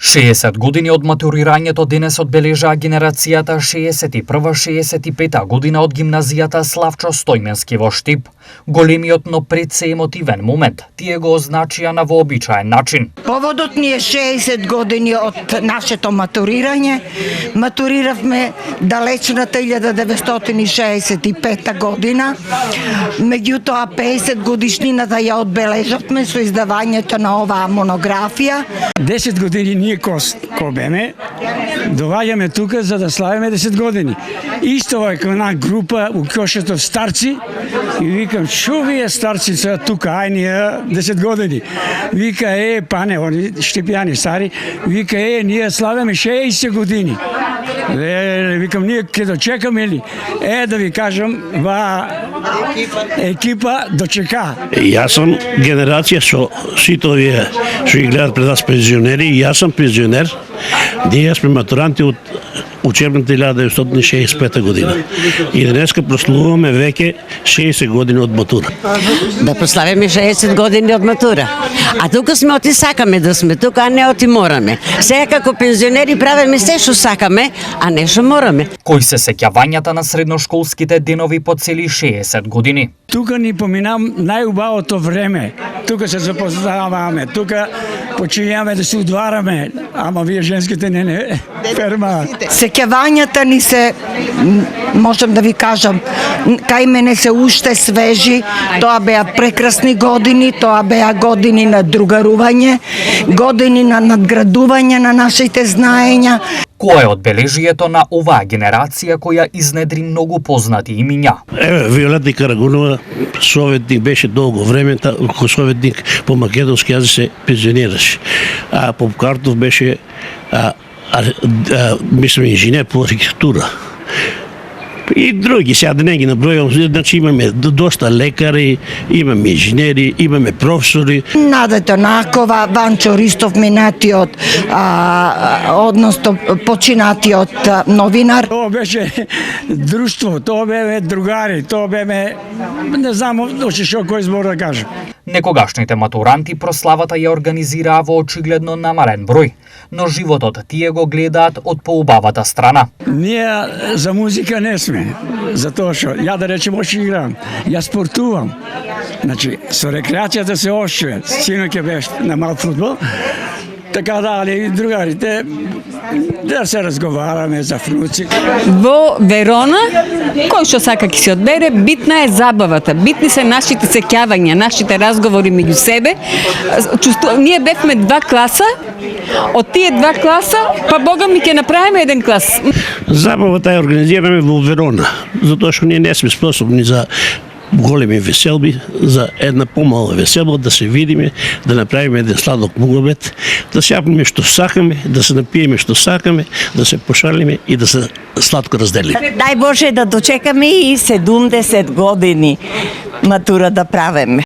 60 години од матурирањето денес одбележаа генерацијата 61-65 година од гимназијата Славчо Стојменски во Штип. Големиот, но пред се емотивен момент, тие го означија на вообичаен начин. Поводот ни е 60 години од нашето матурирање. Матуриравме далечната 1965 година. Меѓутоа 50 годишнината ја одбележавме со издавањето на оваа монографија. 10 години ние ко беме, доаѓаме тука за да славиме 10 години. Исто е како една група у кошето старци и викам, шо вие старци са тука, ај ние 10 години. Вика, пане, они штипјани стари, вика, ние славиме 60 години. Викам, ние ке дочекаме ли? Да ви кажам, екипа дочека. Јас сум генерација со сите овие што ги гледат пред нас пензионери, и јас сум пензионер. Ние сме матуранти од учебната 1965 година. И денеска прославуваме веќе 60 години од матура. Да прославиме 60 години од матура. А тука сме оти сакаме да сме тука, а не оти мораме. Сега како пензионери правиме се што сакаме, а не што мораме. Кои се сеќавањата на средношколските денови по цели 60 години? Тука ни поминам најубавото време. Тука се запознаваме, тука почињаме да се удвараме, ама вие женските не ферма. Сеќавањата ни се, можам да ви кажам, кај мене се уште свежи. Тоа беа прекрасни години, тоа беа години на другарување, години на надградување на нашите знаења. Кое е одбележието на оваа генерација која изнедри многу познати имиња? Виолета Карагунова, советник беше долго време, советник по македонски јазик се пензионираше. А Попкартов беше мислам инженер по архитектура. И други, сега да не ги набројувам, значи имаме доста лекари, имаме инженери, имаме професори. Нада Танакова, Ванчо Ристов, минатиот, односно починатиот новинар. Тоа беше друштво, тоа беме другари, тоа беме, не знам што кој збор да кажам. Некогашните матуранти прославата ја организираа во очигледно намален број, но животот тие го гледаат од поубавата страна. Ние за музика не сме, затоа што ја да речем още играм, ја спортувам. Значи, со рекреацијата се ошчуе, синоќ беше на мал фудбал, така да, али другарите да се разговараме за фруци. Во Верона, кој што сака ќе се одбере, битна е забавата, битни се нашите сеќавања, нашите разговори меѓу себе. Ние бевме 2 класа, од тие 2 класа, па бога ми ќе направиме 1 клас. Забавата ја организираме во Верона, затоа што ние не сме способни за големи веселби, за една помала веселба, да се видиме, да направиме еден сладок мугобет, да се јапиме што сакаме, да се напиеме што сакаме, да се пошалиме и да се сладко разделиме. Дај Боже да дочекаме и 70 години матура да правиме.